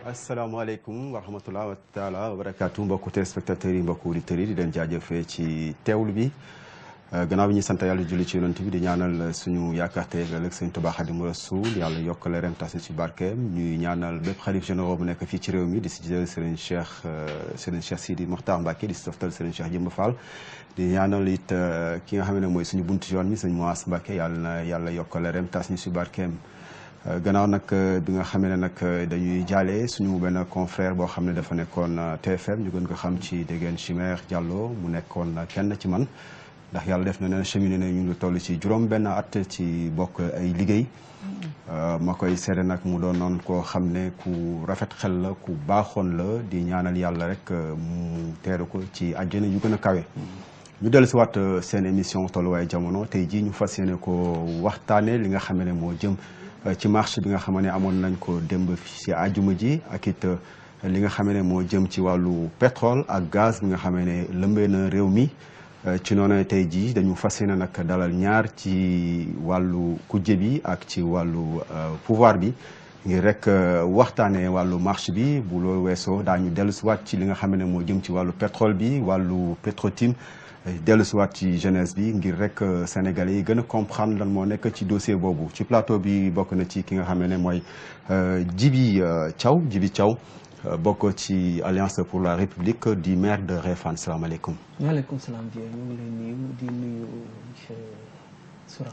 asalaamaaleykum wa rahmatulah wa taala wa barakaatu mbokku téléspectateurs yi mbokku auditeurs yi di leen jaajëfee ci teewlu bi gannaaw bi ñuy sant yàlla julli ci yonent bi di ñaanal suñu yaakaar tey ëllëg Sëñ Tuubaa Xaadimu Rasuul yàlla yokk leeram tas ci barkeem ñuy ñaanal bépp xalif généraux bu nekk fii ci réew mi di si jël Serigne Cheikh Sidi Mokhtar Mbacké di si toftal Serigne Cheikh Jëmb Fall di ñaanal it ki nga xam ne mooy suñu buntu yoon mi Sëñ Moas Mbacké yàlla na yàlla yokk leeram tas ñu si barkeem. gannaaw nag bi nga xam ne nag dañuy jaale suñu benn confrère boo xam ne dafa nekkoon TFM ñu gën ko xam ci Déguène Chimère Diallo mu nekkoon kenn ci man ndax yàlla def na ne cheminé na ñu ngi toll ci juróom benn at ci bokk ay liggéey ma koy seede nag mu doon noonu koo xam ne ku rafet xel la ku baaxoon la di ñaanal yàlla rek mu teeru ko ci àjjana yu gën a kawe. ñu dellu si waat seen émission tolluwaay jamono tey jii ñu fas yéene ko waxtaanee li nga xam ne moo jëm. ci marché bi nga xam ne amoon nañ ko démb ci àjjuma ji ak it li nga xam ne moo jëm ci wàllu pétrole ak gaz bi nga xam ne lëmbee na réew mi ci noonu tey jii dañu fas yéene nag dalal ñaar ci wàllu kujje bi ak ci wàllu pouvoir bi ngir rek waxtaanee wàllu marché bi bu loolu weesoo daañu dellu si waat ci li nga xam ne moo jëm ci wàllu pétrole bi wàllu Petro-Tim dellu si waat ci jeunesse bi ngir rek sénégalais yi gën a comprendre lan moo nekk ci dossier boobu ci plateau bi bokk na ci ki nga xam ne mooy Djibi Thiaw bokk ci Alliance pour la République di maire de Réfane salaamaaleykum. waaleykum salaam ñu ngi lay nuyu di nuyu monsieur Souran.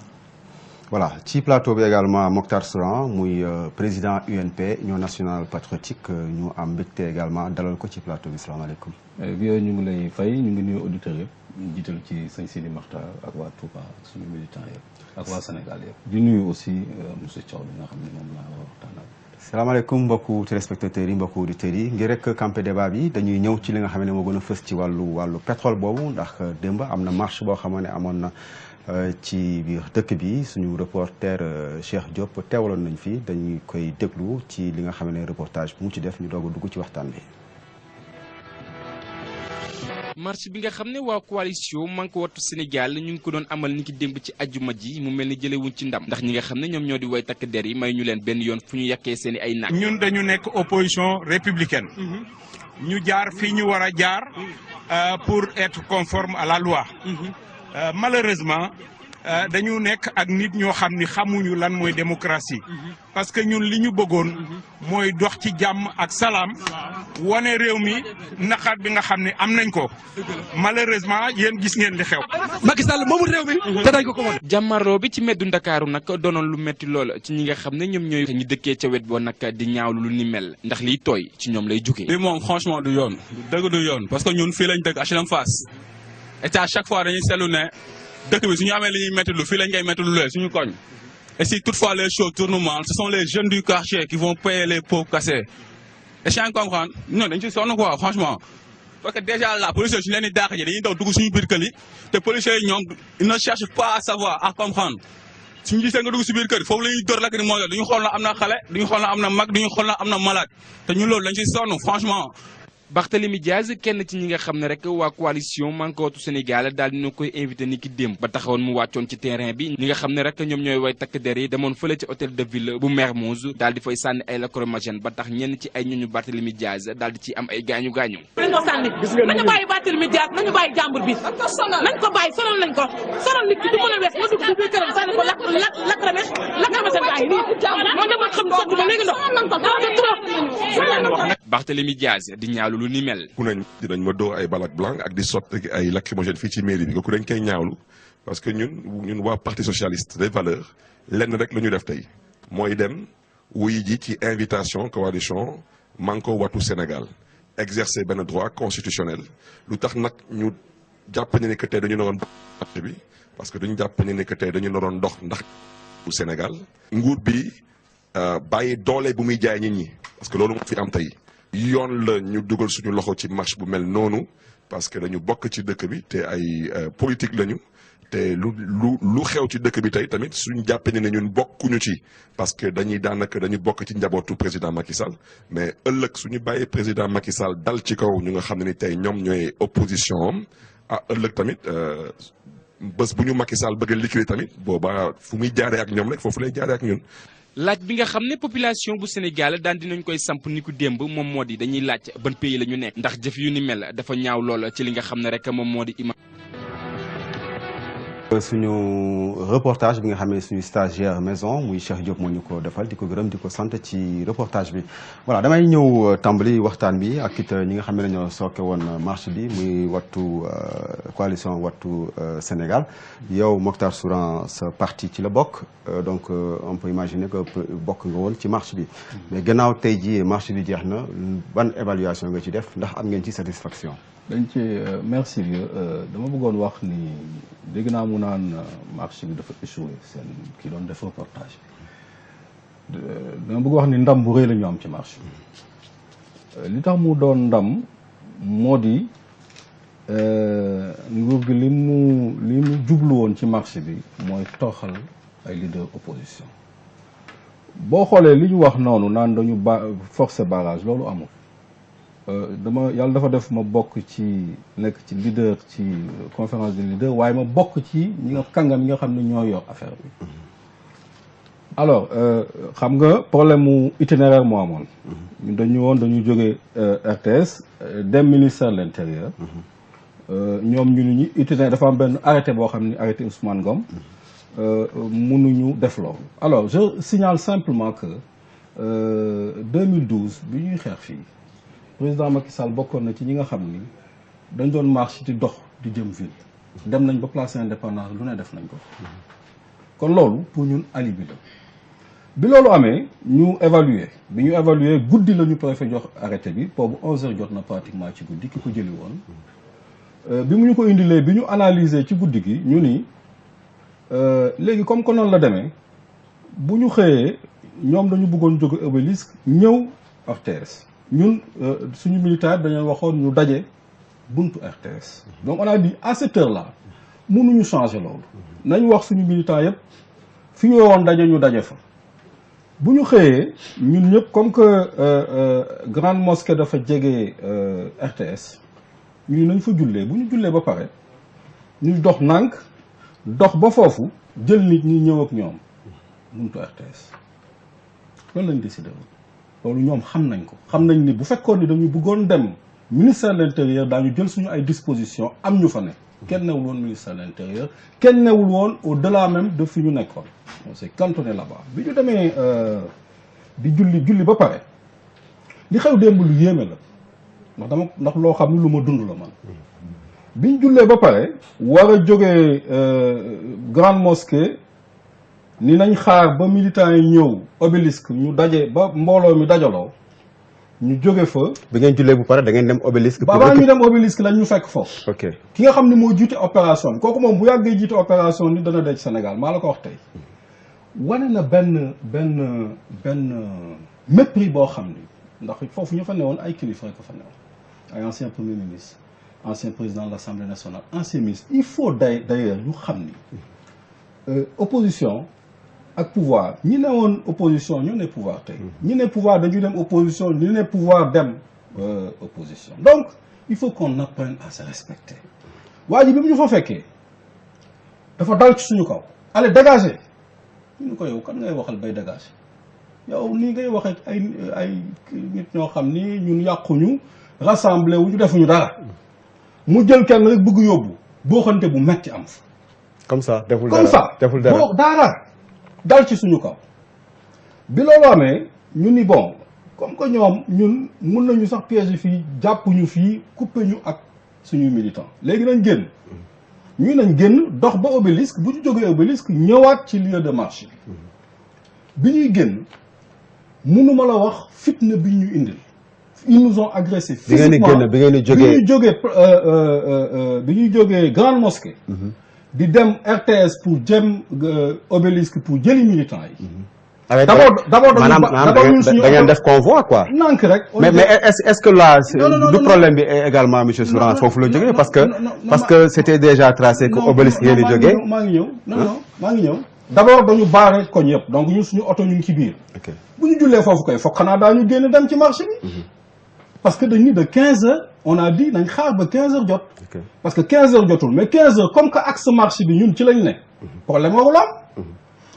voilà ci plateau bi également Mokhtar Souran muy président UNP Union nationale patriotique ñu am mbégte également dalal ko ci plateau bi salaamaaleykum. bi ñu ngi lay fay ñu ngi nuyu auditeurs yëpp ñu jiital ci sëñ Sidi Mokhtar ak waa Touba ak suñu militants yëpp ak waa Sénégal yëpp di nuyu aussi monsieur Thiaw bi nga xam ne moom laa waxtaanal. salaamaaleykum mbokku téléspectateurs yi mbokku auditeurs yi ngir rek campé débat bi dañuy ñëw ci li nga xam ne moo gën a fës ci wàllu pétrole boobu ndax démb am na marche boo xam ne amoon na ci biir dëkk bi suñu reporter Cheikh Diop teewaloon nañ fi dañuy koy déglu ci li nga xam ne reportage bu mu ci def ñu doog a dugg ci waxtaan bi. marche bi nga xam ne waa coalition Manko Wattu Sénégal ñu ngi ko doon amal ni ki démb ci ajjuma ji mu mel ni jëlewuñ ci ndam ndax ñi nga xam ne ñoom ñoo di way takk der yi may ñu leen benn yoon fu ñu yàkkee seen i ay naaj. ñun dañu nekk opposition républicaine ñu jaar fi ñu war a jaar pour être conforme à la loi malheureusement dañu nekk ak nit ñoo xam ni xamuñu lan mooy démocratie parce que ñun li ñu bëggoon mooy dox ci jàmm ak salaam wane réew mi naqar bi nga xam ne am nañ ko malheureusement yéen gis ngeen li xew. Macky Sall moomul réew mi te dañ ko mën. jàmmarloo bi ci meddu Ndakaaru nag doonoon lu metti lool ci ñi nga xam ne ñoom ñooy ñu dëkkee ca wet boo nag di ñaawlu lu ni mel ndax liy tooy ci ñoom lay jugee. lii moom franchement du yoon dëgg du yoon parce que ñun fii lañ dëkk HLM Fass et à chaque fois dañuy seetlu ne dëkk bi suñu amee li ñuy métti lu fii lañ koy métti lu lee suñu koñ et si toutefois les choses tournent mal ce sont les jeunes du quartier qui vont payer les pots cassés et je comprends non dañ ci sonn quoi franchement parce que déjà là policiers suñu leen di dàq ji dañuy daw dugg suñu biir kër yi te policiers yi ñoom ils ne cherchent pas à savoir à comprendre suñu gisee nga dugg si biir kër yi foofu la ñuy dóor lakk ni mooy duñu xool na am na xale duñu xool na am na mag duñu xool na am na malade te ñun loolu dañ ci sonn franchement. Barthélémy Diaz kenn ci ñi nga xam ne rek waa coalition Manko Wattu Sénégal daal dina koy invité ni ki démb ba taxawoon mu wàccoon ci terrain bi ñi nga xam ne rek ñoom ñooy way takk der yi demoon fële ci hôtel de ville bu Mermoz daal di fay sànni ay lacrymogène ba tax ñenn ci ay ñooñu Barthélémy Diaz daal di ci am ay gaañu gaañu. nañ ko sànni nañu bàyyi Barthélémy Diaz nañu bàyyi jàmbur bi nañ ko bàyyi sonal nañ ko sonal nit ki du mën a wees nga dugg ci biir këram sànni ko lacrymogène bàyyi nii moo demoon xam sotti ba léegi ndox Barthélémy Diaz di ñaawlu lu ni mel. ku nañ dinañ ma dóor ay balak blanc ak di sotti ay lacrymogène fii ci mairie bi kooku dañ koy ñaawlu parce que ñun waa parti socialiste des valeurs lenn rek la ñu def tey mooy dem wuy ji ci invitation coalition Manko Wattu Sénégal exercer benn droit constitutionnel lu tax nag ñu jàpp ne que tey dañu naroon marché bi parce que dañu jàpp ne que tey dañu naroon dox ndax bu Sénégal nguur bi bàyyi doole bu muy jaay nit ñi parce que loolu moo fi am tey yoon la ñu dugal suñu loxo ci marche bu mel noonu parce que dañu bokk ci dëkk bi te ay politique lañu te lu xew ci dëkk bi tey tamit suñu jàppee ne ñun bokkuñu ci parce que dañuy bokk ci njabootu président Macky Sall mais ëllëg suñu bàyyee président Macky Sall dal ci kaw ñu nga xam ne ni tey ñoom ñooy opposition am ëllëg tamit bés bu ñu Macky Sall bëgg a liquider tamit boobaa fu muy jaaree ak ñoom rek foofu lay jaaree ak ñun. laaj bi nga xam ne population bu Sénégal daan dinañ koy samp ni ku démb moom moo di dañuy laaj ban pays la ñu nekk ndax jëf yu ni mel dafa ñaaw lool ci li nga xam ne rek moom moo di imam. suñu reportage bi nga xam ne suñu stagiaire maison muy Cheikh Diop moo ñu ko defal di ko gërëm di ko sant ci reportage bi voilà damay ñëw tàmbali waxtaan bi ak it ñi nga xam ne dañoo sooke woon marche bi muy wattu coalition wattu Sénégal yow Mokhtar Souran sa parti ci la bokk donc on peut imaginer que bokk nga woon ci marche bi mais gannaaw tey jii marche bi jeex na ban évaluation nga ci def ndax am ngeen ci satisfaction. dañ ci merci vieux dama bëggoon wax ni dégg naa mu naan marche bi dafa échoué seen kii doon def reportage bi dama bëgg wax ni ndam bu rëy la ñu am ci marche bi li tax mu doon ndam moo di nguur gi li mu jublu woon ci marche bi mooy tooxal ay leader opposition boo xoolee li ñu wax noonu naan dañu forcer barrage loolu amul. yàlla dafa def ma bokk ci nekk ci leader ci conférence des leaders waaye ma bokk ci ñi nga kàngam yi nga xam ne ñoo yor affaire bi alors xam nga problème mu itinéraire moo amoon ñun dañu jógee RTS dem ministère de l'intérieur ñoom ñu ni itinéraire dafa am benn arrêté boo xam ne arrêté Ousmane Ngom mënuñu def loolu alors je signale simplement que 2012 bi ñuy xeex fii président Macky Sall bokkoon na ci ñi nga xam ni dañ doon marche di dox di jëm ville dem nañ ba place Indépendance lu ne def nañ ko kon loolu pour ñun alibi la bi loolu amee ñu évaluer bi ñu évaluer guddi la ñu préfet jox arrêté bi boobu 11h jot na pratiquement ci guddi ki ko jëli woon bi mu ñu ko indilee bi ñu analyser ci guddi gi ñu ni léegi comme que noonu la demee bu ñu xëyee ñoom dañu bëggoon jóge Obélisque ñëw RTS ñun suñu militaire dañoo waxoon ñu daje buntu RTS donc on a dit à cette heure là mënuñu changer loolu nañ wax suñu militaire yëpp fi ñu woon daje ñu daje fa bu ñu xëyee ñun ñëpp comme que grande mosquée dafa jege RTS ñu nañ fa jullee bu ñu jullee ba pare ñu dox nànk dox ba foofu jël nit ñi ñëw ak ñoom buntu RTS loolu lañ décidé woon loolu ñoom xam nañ ko xam nañ ni bu fekkoon ni dañu bëggoon dem ministère de l'intérieur daañu jël suñu ay dispositions am ñu fa ne kenn newul woon ministère de l'intérieur kenn newul woon au-delà même de fi ñu nekkoon on s'est cantonné là-bas bi ñu demee di julli ba pare li xew démb lu yéeme la ndax loo xam ni lu ma dund la man biñ jullee ba pare war a jógee grande mosquée ni nañ xaar ba militants yi ñëw Obélisque ñu daje ba mbooloo mi dajaloo ñu jóge fa. bi ngeen jullee bu pare da ngeen dem Obélisque. ba avant ñu dem Obélisque lañ ñu fekk foofu. ok ki nga xam ne moo jiite opération bi kooku moom bu yàggee jiite opération ni dana daj Sénégal maa la ko wax tey wane na benn mépris boo xam ni ndax foofu ñu fa newoon ay kilifa ko fa newoon ay ancien premier ministre ancien président de l'Assemblée nationale ancien ministre il faut d'ailleurs ñu xam ni opposition. ak pouvoir ñi ne woon opposition ñoo ne pouvoir tey ñi ne pouvoir dañu dem opposition ñi ne pouvoir dem opposition donc il faut qu'on apprenne à se respecter waa ji bi mu ñu fa fekkee dafa dal ci suñu kaw allez dégager ñu ni ko yow kan ngay waxal bay dégager yow nii ngay waxee ay nit ñoo xam ni ñun yàquñu rassemblé wu ñu defuñu dara mu jël kenn rek bëgg yóbbu boo xante bu metti am fa comme ça deful dara boo dara dal ci suñu kaw bi loolu amee ñu ni bon comme que ñoom ñun mun nañu sax piéger fii jàppuñu fii couper ñu ak suñuy militants léegi nañ génn ñu nañ génn dox ba Obélisque bu ñu jógee Obélisque ñëwaat ci lieu de marche bi ñuy génn mënuma la wax fitna bi ñu indil ils nous ont agressé physiquement bi ngeen bi ñuy jógee grande mosquée di dem RTS pour jëm Obélisque pour jëli militants yi. d'abord da ngeen def convoi quoi. nank rek. mais est-ce que là du problème bi également monsieur Souran foofu la jógee parce que c'était déjà tracé que Obélisque ngeen di jógee. maa ngi ñëw maa ngi ñëw. d'abord dañu baare koñ yëpp donc ñun suñu oto ñu ngi ci biir. bu ñu jullee foofu koy foog xanaa daañu génn dem ci marché bi. parce que dañu ni de 15h on a dit nañ xaar ba 15h jot. parce que 15h jotul mais 15h comme que axe marché bi ñun ci lañ ne. problème warul am.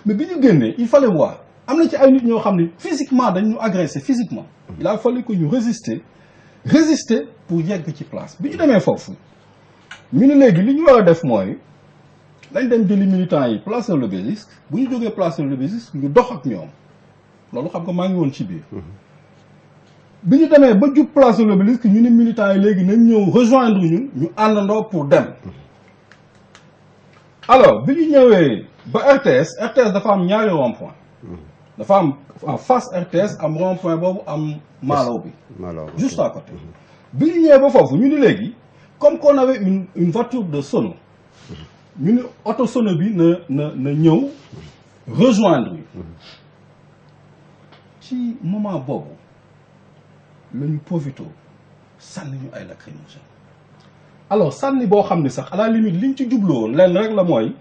mais bi ñu génnee il fallait voir am na ci ay nit ñoo xam ne physiquement dañ ñu agressé physiquement il a fallu que ñu résister pour yegg ci place bi ñu demee foofu ñu ne léegi li ñu war a def mooy dañ dem jëli militants yi place de l'Obélisque bu ñu jógee place de l'Obélisque ñu dox ak ñoom loolu xam nga maa ngi woon ci biir bi ñu demee ba jub place de l'Obélisque ñu ne militants yi léegi nañ ñëw rejoindre ñu àndandoo pour dem alors bi ñu ñëwee ba RTS dafa am ñaari rond-point dafa am en face RTS am rond-point boobu am Malaw bi juste à côté bi ñu ñëwee ba foofu ñu ni léegi comme qu'on avait une voiture de sono ñu ni auto sono bi na ñëw rejoindre ñu ci moment boobu la ñu profité sànni ñu ay lacrymogène alors sànni boo xam ne sax à la limite liñ ci jubluwoon leen rek la mooy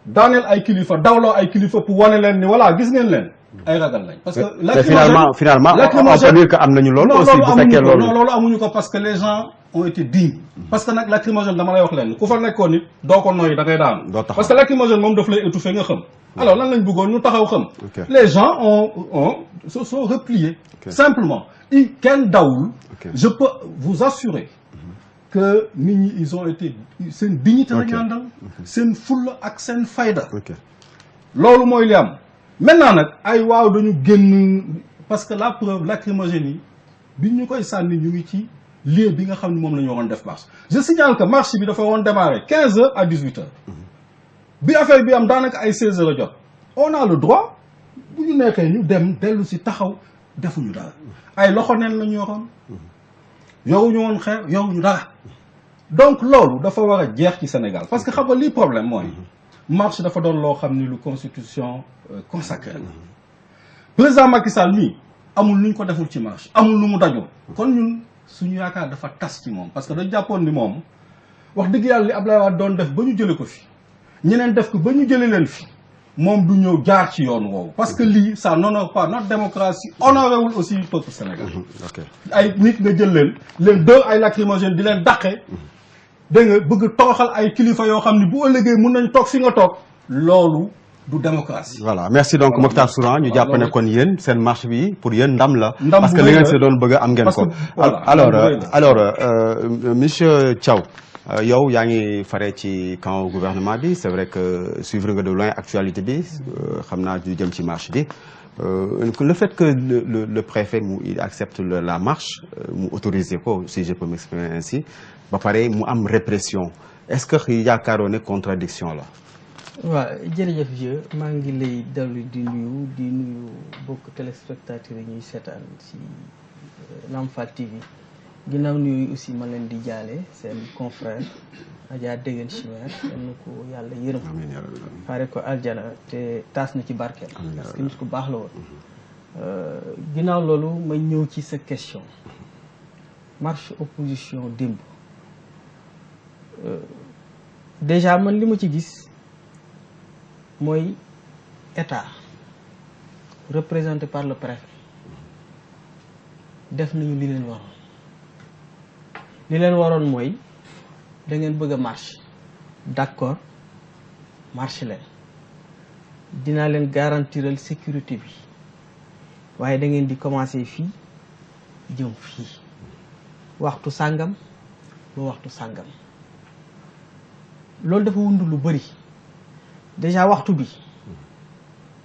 daaneel ay kilifa dawloo ay kilifa pour wane leen ni voilà gis ngeen leen ay ragal lañ. parce que finalement on peut dire que am nañu loolu. aussi bu fekkee loolu non loolu amuñu ko parce que les gens ont été dignes. parce que nag lacrymogène dama lay wax leen ku fa nekkoon nit doo ko noyyi da ngay daan. parce que lacrymogène moom daf lay étouffé nga xam. alors lan lañ bëggoon ñu taxaw xam. les gens se sont repliés. simplement kenn dawul. je peux vous assurer que nit ñi ils ont été seen dignité la ñu àndal. seen fulla ak seen fayda. loolu mooy li am. maintenant nag ay waaw dañu génn parce que la preuve lacrymogène yi bi ñu koy sànni ñu ngi ci lieu bi nga xam ne moom la ñu waroon def marche je signale que marche bi dafa woon démarrer 15h à 18h bi affaire bi am daanaka ay 16h a jot on a le droit bu ñu nekkee ñu dem dellu si taxaw defuñu dara ay loxo neen la ñu yoroon yoruñu woon xeer yoruñu dara donc loolu dafa war a jeex ci Sénégal parce que xam nga lii problème mooy marche dafa doon loo xam ni lu constitution consacré la président Macky Sall mii amul lu ñu ko deful ci marche amul lu mu dajul kon ñun suñu yaakaar dafa tas ci moom parce que dañ jàppoon ni moom wax dëgg yàlla li Abdoulaye Wade doon def ba ñu jële ko fi ñeneen def ko ba ñu jële leen fi moom du ñëw jaar ci yoon woowu parce que lii ça n'honore pas notre démocratie honorewul aussi peuple sénégalais ay nit nga jël leen dóor ay lacrymogène di leen dàqe dégg nga bëgg toroxal ay kilifa yoo xam ni bu ëllëgee mun nañ toog fi nga toog loolu du démocratie. voilà merci donc Mokhtar Souran ñu jàpp ne kon yéen seen marche bi pour yéen ndam la. parce que li ndam ngeen si doon bëgg am ngeen ko. alors monsieur Thiaw yow yaa ngi fare ci camp gouvernement bi c'est vrai que suivre nga de loin actualité bi xam naa du jëm ci marche bi le fait que le préfet il accepte la marche mu autorisé ko si je peux m'exprimer ainsi ba pare mu am répression est-ce que yaakaaroo ne contradiction la. waaw jërëjëf vieux maa ngi lay dellu di nuyu bokk téléspectateurs yi ñuy seetaan ci Lamfal TV ginnaaw nuyu aussi ma leen di jaale seen confrère Adja Degen Chimère yal na ko yàlla yërëm xaare ko aljana te taas na ci barkeel parce que nit ku baax la woon ginnaaw loolu ma ñëw ci sa question marche opposition démb déjà man li ma ci gis mooy état représenté par le préfet def nañu li leen waroon mooy da ngeen bëgg a marche d'accord marche leen dinaa leen garantiral sécurité bi waaye da ngeen di commencer fii jëm fii waxtu sàngam ba waxtu sàngam loolu dafa wund lu bari déjà waxtu bi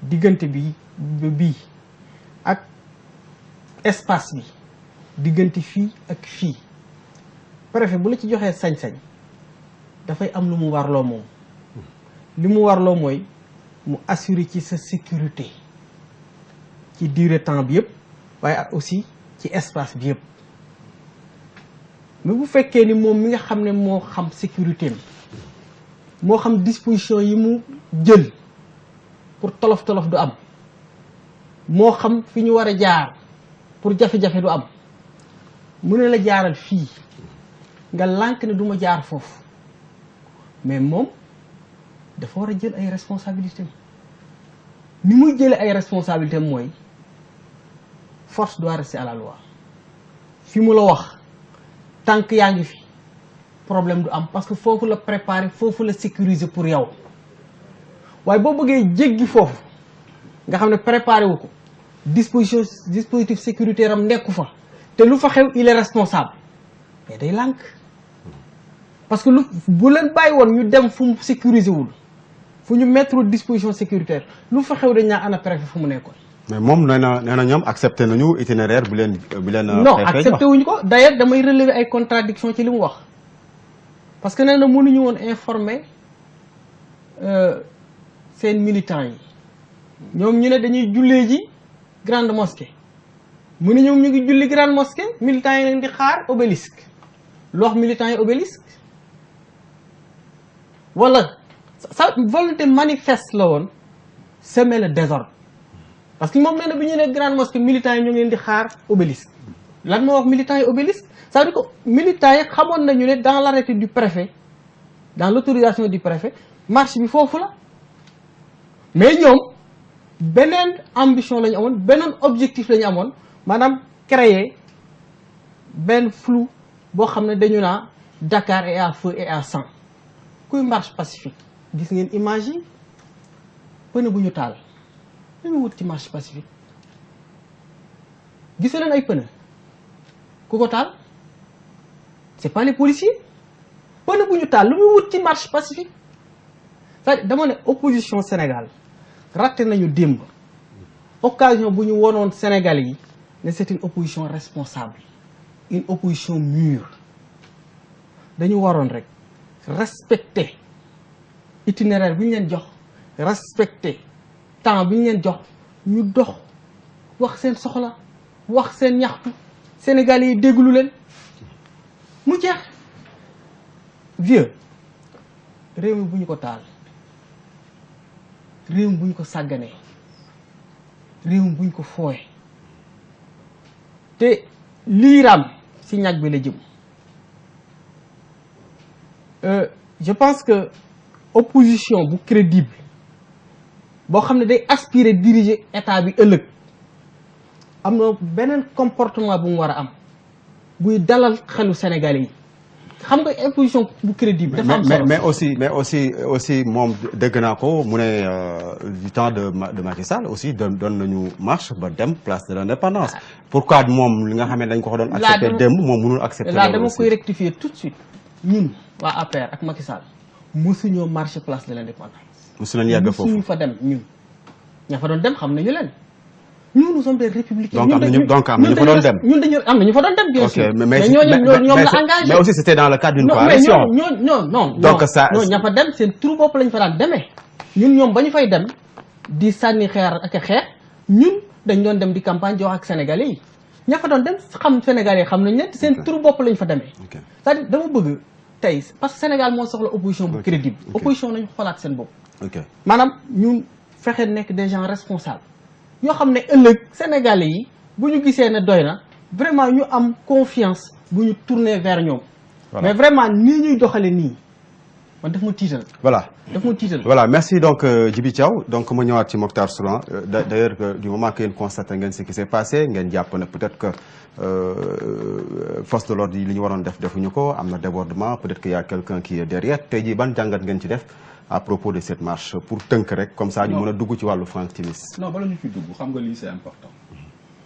diggante bi bii ak espace bi diggante fii ak fii préfet bu la ci joxee sañ-sañ dafay am lu mu warloo moom li mu warloo mooy mu assurer ci sa sécurité ci durée temps bi yëpp waaye aussi ci espace bi yëpp mais bu fekkee ni moom mi nga xam ne moo xam sécurité mi moo xam disposition yi mu jël pour tolof-tolof du am moo xam fi ñu war a jaar pour jafe-jafe du am mu ne la jaaral fii nga lànk ne du ma jaar foofu mais moom dafa war a jël ay responsabilités ni muy jëlee ay responsabilités mooy force doit rester à la loi fi mu la wax tànk yaa ngi fi problème du am parce que foofu la préparer foofu la sécuriser pour yow waaye boo bëggee jéggi foofu nga xam ne préparé wu ko dispositif sécuritaire am nekku fa te lu fa xew il est responsable mais day lànk parce que lu bu leen bàyyi woon ñu dem fu mu sécuriser wul fu ñu mettre disposition sécuritaire lu fa xew dañ naa ana préfet fu mu nekkoon. mais moom nee na ñoom accepté nañu itinéraire bi leen. non accepté wuñu ko d'ailleurs damay relever ay contradiction ci li mu wax parce que nee na mënuñu woon informer seen militants yi ñoom ñu ne dañuy jullee ji grande mosquée mu ne ñoom ñu ngi julli grande mosquée militants yi leen di xaar obélisque lu wax militants yi obélisque wala sa volonté manifeste la woon semer le désordre parce que moom nee na bi ñu ne grande mosquée militants yi ñoo ngi leen di xaar obélisque lan moo wax militants yi obélisque ça veut dire que militants yi xamoon nañu ne dans l'arrêté du préfet dans l'autorisation du préfet marche bi foofu la mais ñoom beneen ambition la ñu amoon beneen objectif la ñu amoon maanaam créer benn flou boo xam ne dañu naa Dakar est à feu et à sang kuy marche pacifique gis ngeen image yi pneu bu ñu taal dañu wut ci marche pacifique gisu leen ay pneu ku ko taal c'est pas les policiers pneu bu ñu taal lu muy wut ci marche pacifique c'est-à-dire dama ne opposition Sénégal raté nañu démb occasion bu ñu wonoon Sénégal yi ne c'est une opposition responsable une opposition mûre dañu waroon rek respecter itinéraire bi ñu leen jox respecter temps bi ñu leen jox ñu dox wax seen soxla wax seen ñaxtu Sénégal yi déglu leen mu jeex vieux réew mi bu ñu ko taal réew mi bu ñu ko sàgganee réew mi bu ñu ko fooye te lii raam ci ñag bi la jëm je pense que opposition bu crédible boo xam ne day aspirer diriger état bi ëllëg am na beneen comportement bu mu war a am buy dalal xelu Sénégalais yi xam nga opposition bu crédible. dafa am solo mais aussi moom dégg naa ko mu ne du temps de Macky Sall aussi doon nañu marche ba dem place de l'indépendance. pourquoi moom li nga xam ne dañ ko doon. accepter démb moom mënul accepter. là dama koy rectifier tout de suite ñun waa APR ak Macky Sall mosuñoo marché place de l'indépendance. mosu nañu yàgg foofu mosuñu fa dem ñun ña fa doon dem xam nañu leen. nous sommes des républicains. donc am na ñu fa doon dem. ñun dañu am na ñu fa doon dem bien sûr. mais ñoom la engagé. mais aussi c'était dans le cadre d'une coalition. non donc ça non ña fa dem seen turu bopp lañ fa daan demee. ñun ñoom ba ñu fay dem di sànni xeer ak a xeer ñun dañ doon dem di campagne jox ak sénégalais yi ña fa doon dem xam sénégalais yi xam nañ leen seen turu bopp lañ fa demee. c'est-à-dire dama bëgg tey parce que Sénégal moo soxla opposition bu crédible. opposition nañu xoolaat seen bopp. maanaam ñun fexe nekk des gens responsables. yoo xam ne ëllëg Sénégalais yi bu ñu gisee ne doy na vraiment ñu am confiance bu ñu tourner vers ñoom. mais vraiment nii ñuy doxale nii man daf ma tiital. voilà daf ma tiital. voilà merci donc Djibi Thiaw donc ma ñëwaat ci Mokhtar Souran d'ailleurs du moment que ngeen constaté ngeen ce qui s'est passé ngeen jàpp ne peut-être que force de l'ordre yi li ñu waroon defuñu ko am na débordement peut-être qu'il y a quelqu'un qui est derrière tey jii ban jàngat ngeen ci def. à propos de cette marche pour tënk rek comme ça ñu mën a dugg ci wàllu Franck Timis. non bala ñu ci dugg xam nga lii c'est important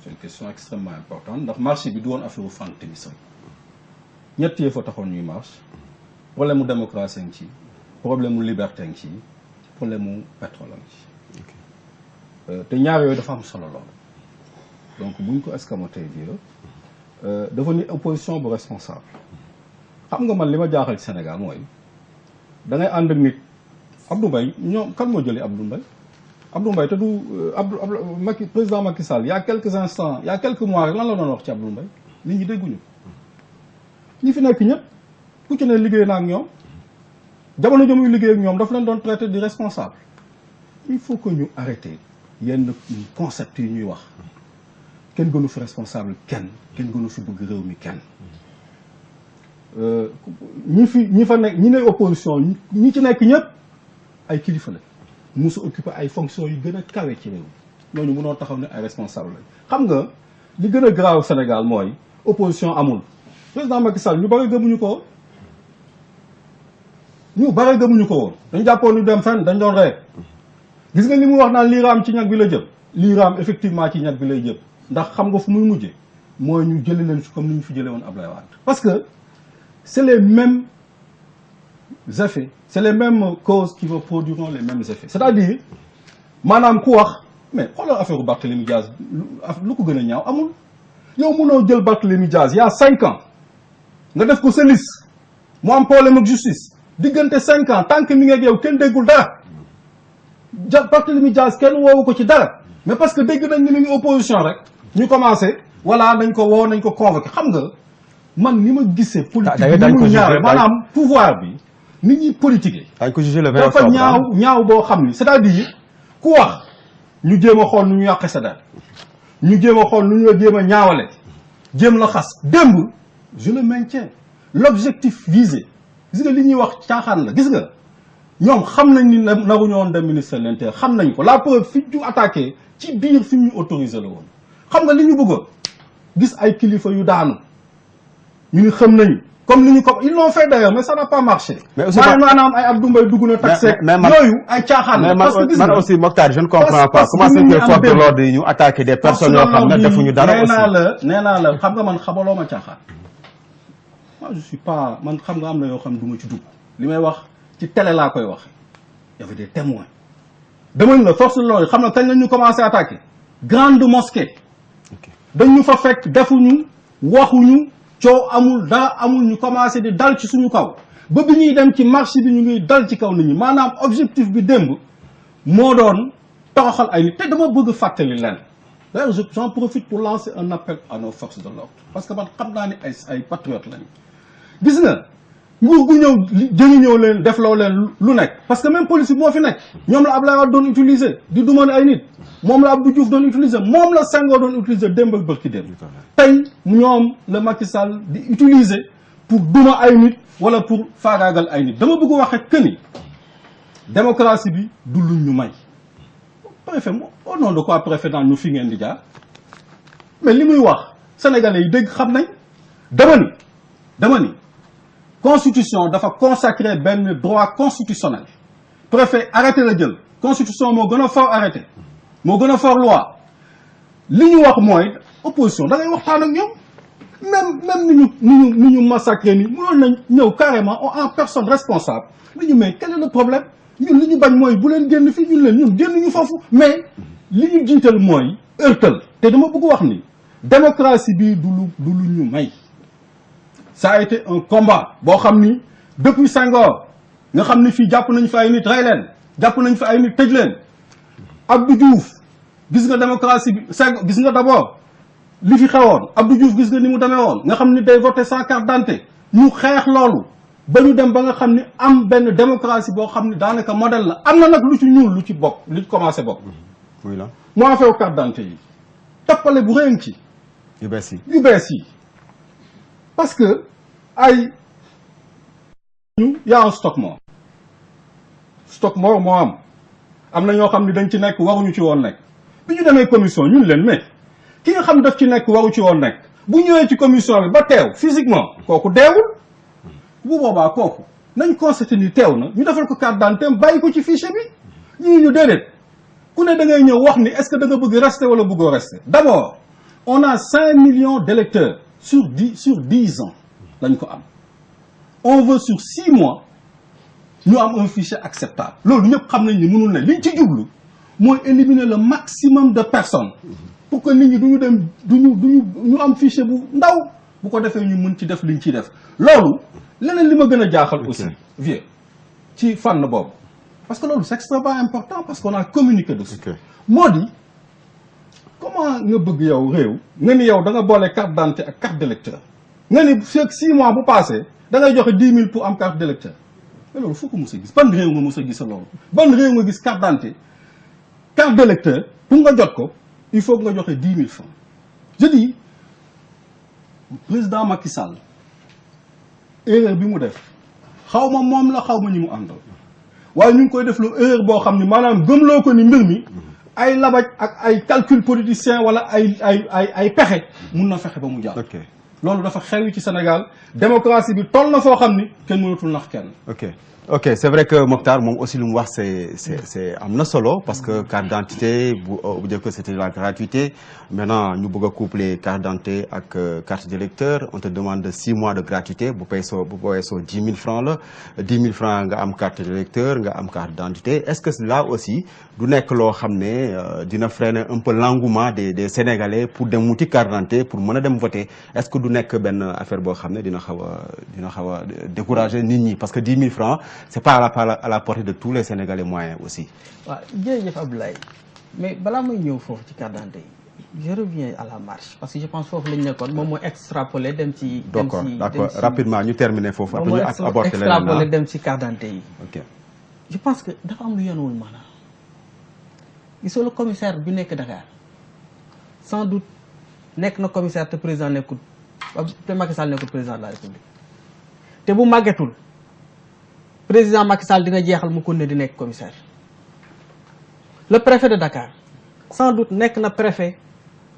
c'est une question extrêmement importante ndax marche bi du woon affaire Franck Timis rek ñett yee fa taxoon ñuy marche problème mu démocratie ngi ci problème mu liberté ngi ci problème mu pétrole ngi ci te ñaar yooyu dafa am solo lool donc buñ ko escamoté dire dafa ni opposition bu responsable xam nga man li ma jaaxal ci Sénégal mooy da ngay ànd ak nit Abdou Mbaye ñoom kan moo jëlee Abdou Mbaye te du Macky président Macky Sall il y a quelques instants il y a quelques mois rek lan la doon wax ci Abdou Mbaye nit ñi dégguñu ñi fi nekk ñëpp ku ci ne liggéey na ak ñoom jamono ja muy liggéey ak ñoom daf leen doon traité di responsable il faut que ñu arrêté yenn concept yi ñuy wax kenn gënu fi responsable kenn gënu fi bëgg réew mi kenn ñi fa nekk ñi ne opposition ñi ci nekk ñëpp ay kilifa la musu occupé ay fonctions yu gën a kawe ci réew ñooñu mënoo taxaw ne ay responsable lañ xam nga li gën a grave Sénégal mooy opposition amul président Macky Sall ñu bëri gëmuñu ko woon dañ jàppoon ñu dem fenn dañ doon ree gis nga li mu wax naan lii raam ci ñag bi la jëm lii raam effectivement ci ñag bi lay jëm ndax xam nga fu muy mujjee mooy ñu jëlee leen comme ni ñu fi jëlee woon Ablaye Wade parce que c'est les mêmes effets c'est les mêmes causes qui vont produire les mêmes effets c'est-à-dire maanaam ku wax mais xoolal affaire Barthélémy Diaz lu ko gën a ñaaw amul yow mënoo jël Barthélémy Diaz il y a 5 ans nga def ko sa liste mu am problème ak justice diggante 5 ans tant que mi ngi ak yow kenn déggul dara Barthélémy Diaz kenn woowu ko ci dara mais parce que dégg nañ ni ñu opposition rek ñu commencé voilà nañ ko woo nañ ko convoqué xam nga man ni ma gisee politique bi mu ñaaw maanaam pouvoir bi nit ñi politiqué dañ ko jugé le 20 dafa ñaaw boo xam ni c'est-à-dire ku wax ñu jéem a xool nu ñu yàqe sa dara ñu jéem a xool nu ñu la jéem a ñaawale jéem la xas démb je le maintiens l'objectif visé gis nga li ñuy wax caaxaan la gis nga ñoom xam nañ ni naruñu woon dem ministère de l'Intérieur xam nañ ko la preuve fi ñu attaqué ci biir fi ñu autorisé la woon xam nga li ñu bëggoon gis ay kilifa yu daanu ñu ni xam nañu comme ni ñu ko ils l'ont fait d'ailleurs mais ça n'a pas marché. mais aussi maanaam ay Abdou Mbaye dugg na taxé yooyu ay caaxaan la parce que gis nga man aussi Mokhtar je ne comprends pas comment c'est que force de l'ordre yi ñu attaqué des personnes yoo xam ne defuñu dara aussi nee naa la xam nga man xamaloo ma caaxaan moi je suis pas man xam nga am na yoo xam ne du ma ci dugg li may wax ci télé laa koy wax y avait des témoins dama la force de l'ordre xam na kañ la ñu commencé attaqué grande mosquée dañu fa fekk defuñu waxuñu coow amul dara amul ñu commencé di dal ci suñu kaw ba bi ñuy dem ci marché bi ñu ngi dal ci kaw nit ñi maanaam objectif bi démb moo doon toroxal ay nit te dama bëgg fàttali leen d'ailleurs j'en profite pour lancer un appel à nos forces de l'ordre parce que man xam naa ni ay patriotes lañu gis nga nguur gu ñëw jëngi ñëw leen def loo leen lu nekk parce que même police bi moo fi nekk ñoom la Abdoulaye Wade doon utiliser di duman ay nit moom la Abdou Diouf doon utiliser moom la Senghor doon utiliser démb ak bërki démb tey ñoom la Macky Sall di utiliser pour duma ay nit wala pour faagaagal ay nit dama bëgg waxe que ni démocratie bi du luñ ñu may préfet au nom de quoi préfet naan ñu fi ngeen di jaar mais li muy wax sénégalais yi dégg xam nañ dama ni constitution dafa consacrer benn droit constitutionnel préfet arrêté la jël constitution moo gën a fort arrêté moo gën a fort loi li ñu wax mooy opposition da ngay waxtaan ak ñoom même ni ñu massacré ni mënoon nañ ñëw carrément en personne responsable li ñu mais quel est le problème ñun li ñu bañ mooy bu leen génn fii ñun génn ñu foofu mais li ñu jiital mooy ërtal te dama bëgg wax ni démocratie bi du lu ñu may ça a été un combat boo xam ni depuis Senghor nga xam ni fii jàpp nañ fi ay nit rey leen jàpp nañ fi ay nit tëj leen Abdou Diouf gis nga démocratie bi Senghor gis nga d'abord li fi xewoon Abdou Diouf gis nga ni mu demee woon nga xam ni day voté sans carte d'identité ñu xeex loolu ba ñu dem ba nga xam ni am benn démocratie boo xam ni daanaka modèle la am na nag lu ci ñuul lu ci bokk lu ci commencé bokk muy la moo affaire carte d'identité yi tappale bu réy ci yu bees yi parce que ay y a un stock mort moo am na ñoo xam ne dañ ci nekk waruñu ci woon nekk bi ñu demee commission ñun leen mais ki nga xam daf ci nekk waru ci woon nekk bu ñëwee ci commission bi ba teew physiquement kooku deewul bu boobaa kooku nañ constaté ni teew na ñu defal ko carte d'identité bàyyi ko ci fichier bi ñu déedéet ku ne da ngay ñëw wax ni est-ce que da nga bëgg rester wala bëggoo rester d'abord on a 5 millions d'électeurs sur 10 ans lañ ko am on veut sur 6 mois ñu am un fichier acceptable loolu ñëpp xam nañ ni mënul ne liñ ci jublu mooy éliminer le maximum de personnes pour que nit ñi ñu am fichier bu ndaw bu ko defee ñu mën ci def liñ ciy def loolu leneen li ma gën a jaaxal aussi vieux ci fànn boobu parce que loolu c'est extrêmement important parce qu'on a communiqué dessus moo di comment nga bëgg yow réew nga ni yow da nga boole carte d'identité ak carte d'électeur nga ni fekk 6 mois bu passé da ngay joxe 10 000 pour am carte d'électeur mais loolu foo ko mos a gis ban réew nga mos a gis loolu ban réew nga gis carte d'identité carte d'électeur pour nga jot ko il faut que nga joxe 10 000 francs je dis président Macky Sall erreur bi mu def xaw ma moom la xaw ma ñi mu àndal waaye ñu ngi koy def lu erreur boo xam ni maanaam gëmloo ko ni mbir mi ay labaj ak ay calcul politicien wala ay pexe mun na fexe ba mu jàll. ok loolu dafa xew ci Sénégal démocratie bi toll na foo xam ni kenn mënatul nax kenn. ok ok c'est vrai que Mokhtar moom aussi lu mu wax c'est am na solo parce que carte d'identité bu njëkk c'était la gratuité maintenant ñu bëgg a coupler carte d'identité ak carte d'électeur on te demande 6 mois de gratuité bu weesoo 10 000 francs la 10 000 francs nga am carte d'électeur nga am carte d'identité est-ce que là aussi du nekk loo xam ne dina freiner un peu l'engouement des Sénégalais pour dem wuti carte d'identité pour mën a dem voter est-ce que du nekk benn affaire boo xam ne dina xaw a décourager nit ñi parce que 10 000 francs c'est pas à la portée de tous les Sénégalais moyens aussi. waaw jërëjëf Abdoulaye mais balaa may ñëw foofu ci carte d'identité je reviens à la marche parce que je pense foofu lañ nekkoon moom mooy extrapoler dem ci. d'accord rapidement ñu terminer foofu. après ñu aborder leneen extrapoler dem ci carte d'identité yi. ok je pense que dafa am lu yenuwul maanaam gisoo le commissaire bi nekk Dakar sans doute nekk na commissaire te président nekkul te Macky Sall nekkul président de la République te bu màggetul. président Macky Sall dina jeexal mu kon ne di nekk commissaire le préfet de Dakar sans doute nekk na préfet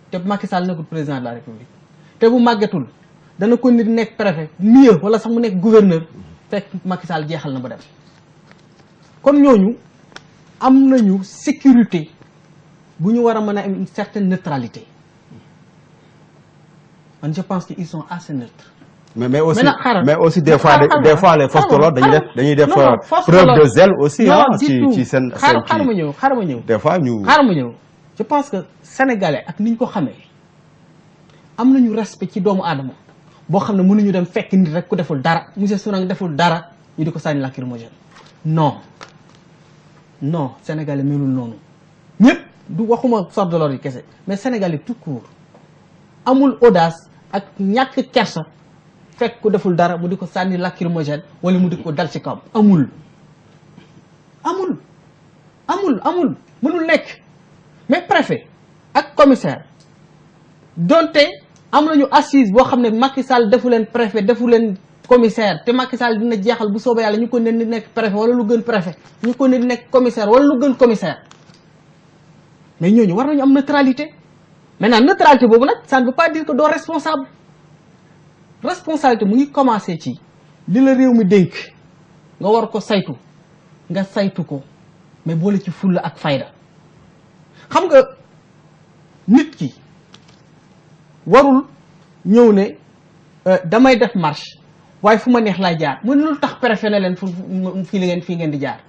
te Macky Sall nekkul président de la République te bu màggetul dana kon ne di nekk préfet mieux wala sax mu nekk gouverneur fekk Macky Sall jeexal na ba dem kon ñooñu am nañu sécurité bu ñu war a mën a am une certaine neutralité man je pense que ils sont assez neutres. mais aussi des fois les forces de l'ordre dañuy def preuve de zèle aussi ci seen xaaral ma ñëw des fois ñu xaaral ma ñëw je pense que sénégalais ak ni ñu ko xamee am nañu respect ci doomu aadama boo xam ne mënuñu dem fekk nit rek ku deful dara monsieur Sourang deful dara ñu di ko sànni lacrymogène non sénégalais melul noonu ñëpp du waxuma force de l'ordre yi kese mais sénégalais tout court amul audace ak ñàkk kersa fekk ku deful dara mu di ko sànni lacrymogène wala mu di ko dal ci kawam amul mënul nekk mais préfet ak commissaire donte am nañu assise boo xam ne Macky Sall defu leen préfet defu leen commissaire te Macky Sall dina jeexal bu soobee yàlla ñu ko ne di nekk préfet wala lu gën préfet ñu ko ne di nekk commissaire wala lu gën commissaire mais ñooñu war nañu am neutralité maintenant neutralité boobu nag ça ne veut pas dire que doo responsable responsabilité mu ngi commencé ci li la réew mi dénk nga war ko saytu nga saytu ko mais boole ci fulla ak fayda xam nga nit ki warul ñëw ne damay def marche waaye fu ma neex laay jaar mu ne lu tax préfet ne leen fii ngeen di jaar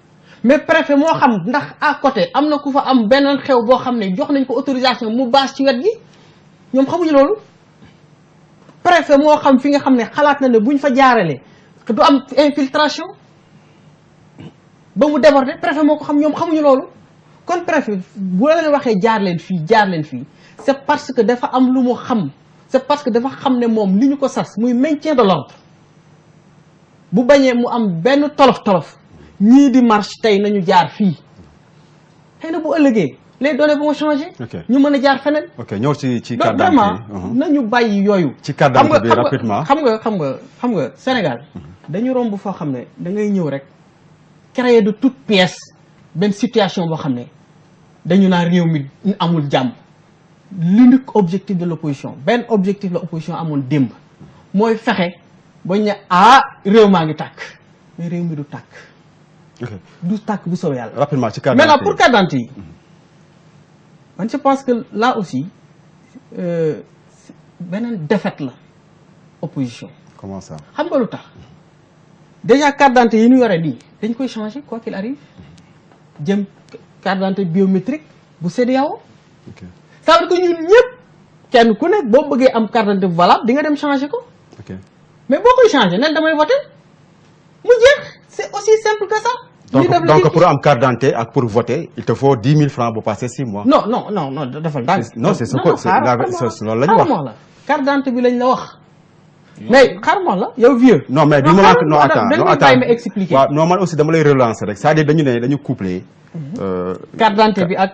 mais préfet moo xam ndax à côté am na ku fa am beneen xew boo xam ne jox nañ ko autorisation mu base ci wet gi ñoom xamuñu loolu préfet moo xam fi nga xam ne xalaat na ne buñ fa jaarale du am infiltration ba mu déborder préfet moo ko xam ñoom xamuñu loolu kon préfet bu la leen waxee jaar leen fii c'est parce que dafa am lu mu xam c'est parce que dafa xam ne moom li ñu ko sas muy maintien de l'ordre bu bañee mu am benn tolof ñii di marche tey nañu jaar fii xëy na bu ëllëgee les données vont changer. ñu mën a jaar feneen. ok ñëw ci carte d'identité vraiment nañu bàyyi yooyu. ci carte d'identité bi rapidement xam nga Sénégal dañu romb foo xam ne da ngay ñëw rek créer de toute pièce benn situation boo xam ne dañu naan réew mi amul jàmm. l'unique objectif de l'opposition benn objectif la opposition amoon démb mooy fexe bañ ne réew maa ngi tàkk mais réew mi du tàkk. du tàkk bu soobee yàlla. rapidement ci carte d'identité maintenant pour carte d'identité yi man je pense que là aussi beneen défaite la opposition. comment ça. xam nga lu tax déjà carte d'identité yi ñu yore nii dañ koy changer quoi qu'il arrive jëm carte d'identité biométrique bu CEDEAO. ça veut dire que ñun ñëpp kenn ku nekk boo bëggee am carte d'identité valable di nga dem changer ko. mais boo koy changer nel damay voter mu jeex c'est aussi simple que ça. donc pour am carte d'identité ak pour voter il te faut 10 000 francs pour passer 6 mois. non defal daal. non c'est ce que loolu la ñu wax. la carte d'identité bi lañ la wax. mais xaaral la yow vieux. non mais du moment que non attends ma expliquer. waaw non man aussi dama lay relancer rek c'est-à-dire dañu coupler. carte d'identité bi ak.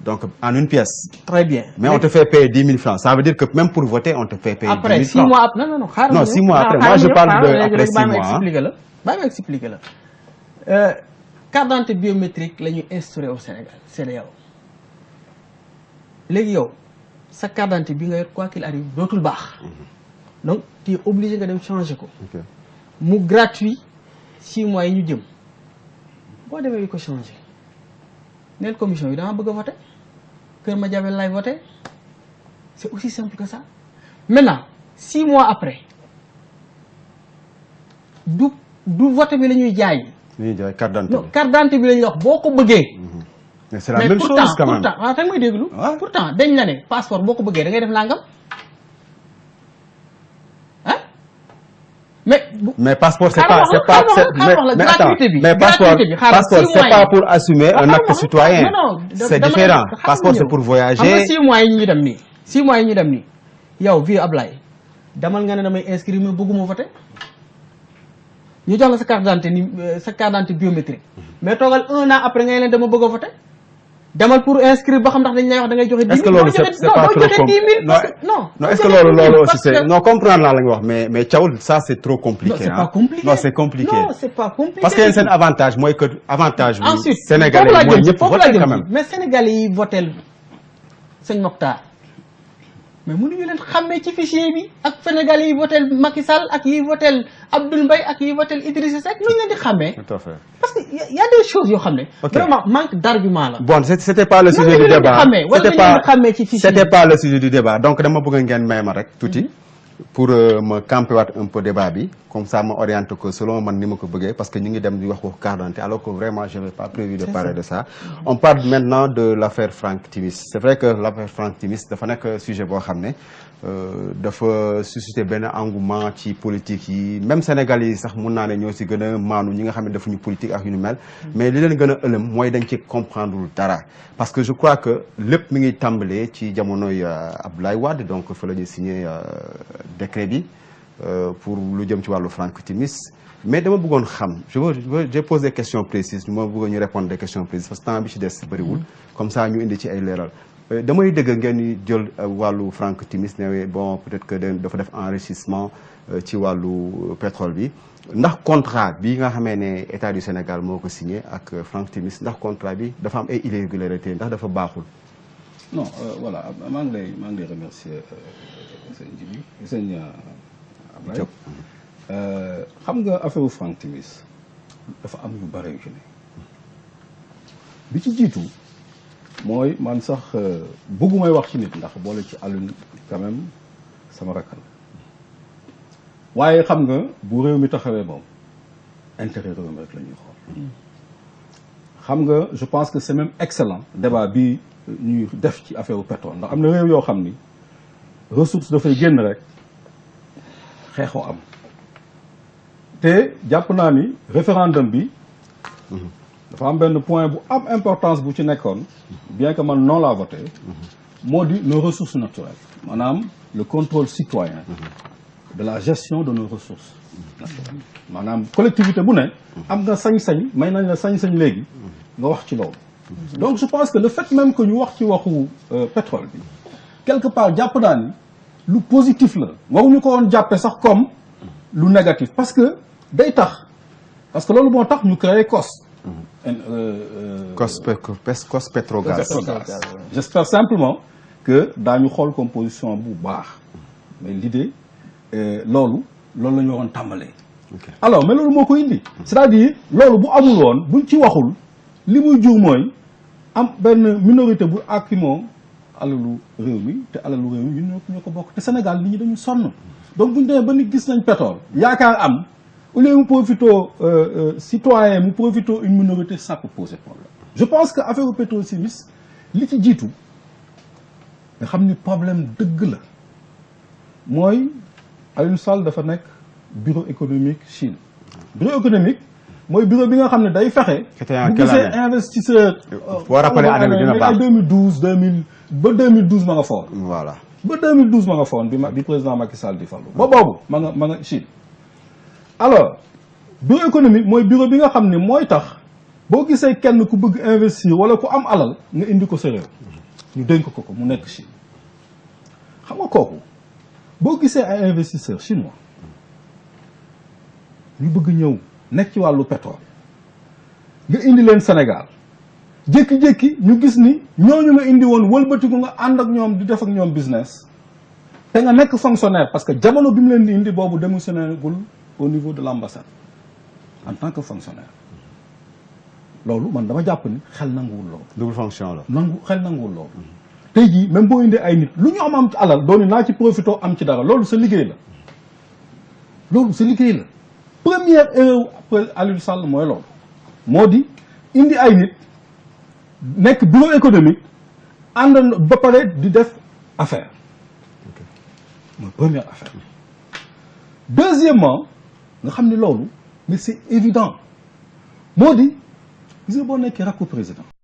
donc en une pièce. très bien. mais on te fait payer 10 000 francs ça veut dire que même pour voter on te fait payer 10 000 francs. après 6 mois après non xaaral non 6 mois après moi je parle de après 6 mois bàyyi ma expliquer la. carte d'identité biométrique la ñuy instauré au Sénégal CEDEAO léegi yow sa carte d'identité bi nga yor quoi qu'il arrive dootul baax donc tu es obligé nga dem changer ko. mu gratuit 6 mois yi ñu jëm boo demee di ko changé neel commission yi dama bëgg a voté Kër Madiabel lay voté c'est aussi simple que ça. Maintenant 6 mois après du vote bi la ñuy jaay. ñuy jaay carte d'identité non carte d'identité bi la ñuy wax boo ko bëggee. mais c'est la même chose quand même pourtant waaw tey may déglu. pourtant dañ la ne passeport boo ko bëggee da ngay def nangam ah. mais passeport c'est pas mais passeport c'est pas pour assumer un acte citoyen. c'est différent passeport c'est pour voyager. xam nga 6 mois yi ñu dem nii 6 mois yi ñu dem nii yow vieux Ablaye demal nga ne damay inscrire mais bëgguma voter ñu jox la sa carte d'identité ni sa carte d'identité biométrique mais toogal 1 an après ngay leen dama bëgg a voter demal pour inscrire ba xam ndax dañ lay wax da ngay joxe 10 000. est-ce que loolu c'est pas trop non est-ce que loolu aussi c'est non comprendre naa la nga wax mais Thiaw ça c'est trop compliqué. non c'est pas compliqué non c'est compliqué. non c'est pas compliqué parce que yéen seen avantage mooy que avantage bi ensuite sénégalais mooy ñëpp voté quand même mais sénégalais yi voté sëñ Mokhtar mais mënuñu leen xàmmee ci fichier bi ak sénégalais yi voté Macky Sall ak yi voté Abdoul Mbaye ak yi voté Idrissa Seck nuñu leen di xàmmee. tout à fait parce que y a des choses yoo xam ne. vraiment manque d'argument la. bon c'était pas le sujet du débat c'était pas le sujet du débat donc dama bëgg ngeen may ma rek tuuti pour ma camper waat un peu débat bi comme ça ma oriente ko selon man ni ma ko bëggee parce que ñu ngi dem di wax carte d'identité alors que vraiment je n'avais pas prévu de parler de ça. On parle maintenant de l'affaire Franck Timis c'est vrai que l'affaire Franck Timis dafa nekk sujet boo xam ne dafa susciter benn engouement ci politique yi même Sénégal yi sax mun naa ne ñoo si gën a maanu ñi nga xam ne defuñu politique ak yu ni mel mais li leen gën a ëlëm mooy dañ ci comprendre dara parce que je crois que lépp mi ngi tàmbalee ci jamonoy Abdoulaye Wade donc fa la ñuy signé décret bi pour lu jëm ci wàllu Franck Timis mais dama bëggoon xam j'ai posé des questions précises ma bëggoon ñu répondre des questions précises parce que temps bi ci des bëriwul comme ça ñu indi ci ay leeral damay dégg ngeen jël wàllu Franck Timis ne bon peut-être que dafa def enrichissement ci wàllu pétrole bi ndax contrat bi nga xamee ne état du Sénégal moo ko signé ak Franck Timis ndax contrat bi dafa am ay irrégularités ndax dafa baaxul. non voilà maa ngi lay remercier sëñ Djibi sëñ Ablaye xam nga affaire Franck Timis dafa am yu bare yu ci ne bi ci jiitu mooy man sax bëggumay wax ci nit ndax boole ci Alioune quand même sama rakkal waaye xam nga bu réew mi taxawee moom intérêt réew mi rek la ñuy xool xam nga je pense que c'est même excellent débat bi ñuy def ci affaire pétrole ndax am na réew yoo xam ni ressource dafay génn rek xeexoo am te jàpp naa ni référendum bi dafa am benn point bu am importance bu ci nekkoon bien que man non laa voté moo di nos ressources naturelles maanaam le contrôle citoyen de la gestion de nos ressources naturelles maanaam collectivité bu ne am nga sañ-sañ may nañ la sañ-sañ léegi nga wax ci loolu donc je pense que le fait même que ñu wax ci waxu pétrole bi quelque part jàpp naa ni lu positif la waruñu ko woon jàppe sax comme lu négatif parce que day tax parce que loolu moo tax ñu créer COS COS Petrogaz. J'espère simplement que daañu xool composition bu baax mais l'idée loolu la ñu waroon tàmbalee alors mais loolu moo ko indi c'est-à-dire loolu bu amul woon buñ ci waxul li muy jur mooy am benn minorité bu akimoo alalu réew mi te alalu réew mi ñun ñoo ko bokk te Sénégal nit ñi dañu sonn donc buñ demee ba ni gis nañ pétrole yaakaar am au lieu mu profitoo citoyen mu profitoo une minorité ça peut poser problème je pense que affaire pétrole Timis li ci jiitu nga xam ni problème dëgg la mooy Aliou Sall dafa nekk bureau économique Chine bureau économique mooy bureau bi nga xam ne day fexe bu gisee investisseur faut rappeler année bi dina baax 2012 ba 2012 ma nga foon voilà ba 2012 ma nga foon bi président Macky Sall di fallu ba boobu ma nga Chine alors bureau économique mooy bureau bi nga xam ne mooy tax boo gisee kenn ku bëgg investir wala ku am alal nga indi ko sa réew ñu dénk ko mu nekk Chine xam nga kooku boo gisee ay investisseurs chinois ñu bëgg ñëw nekk ci wàllu pétrole nga indi leen Sénégal jékki-jékki ñu gis ni ñooñu nga indi woon wëlbatiku nga ànd ak ñoom di def ak ñoom business te nga nekk fonctionnaire parce que jamono bi mu leen di indi boobu démissionné gul au niveau de l'ambassade en tant que fonctionnaire loolu man dama jàpp ni xel nanguwul loolu. double fonction la. xel nanguwul loolu. tey jii même boo indee ay nit lu ñu am ci alal dooni naa ci profité am ci dara loolu sa liggéey la loolu sa liggéey la première erreur après Aliou Sall mooy loolu moo di indi ay nit nekk bureau économique ànd ba pare di def affaire mooy première affaire deuxièmement nga xam ne loolu mais c'est évident moo di gis nga boo nekkee rakku président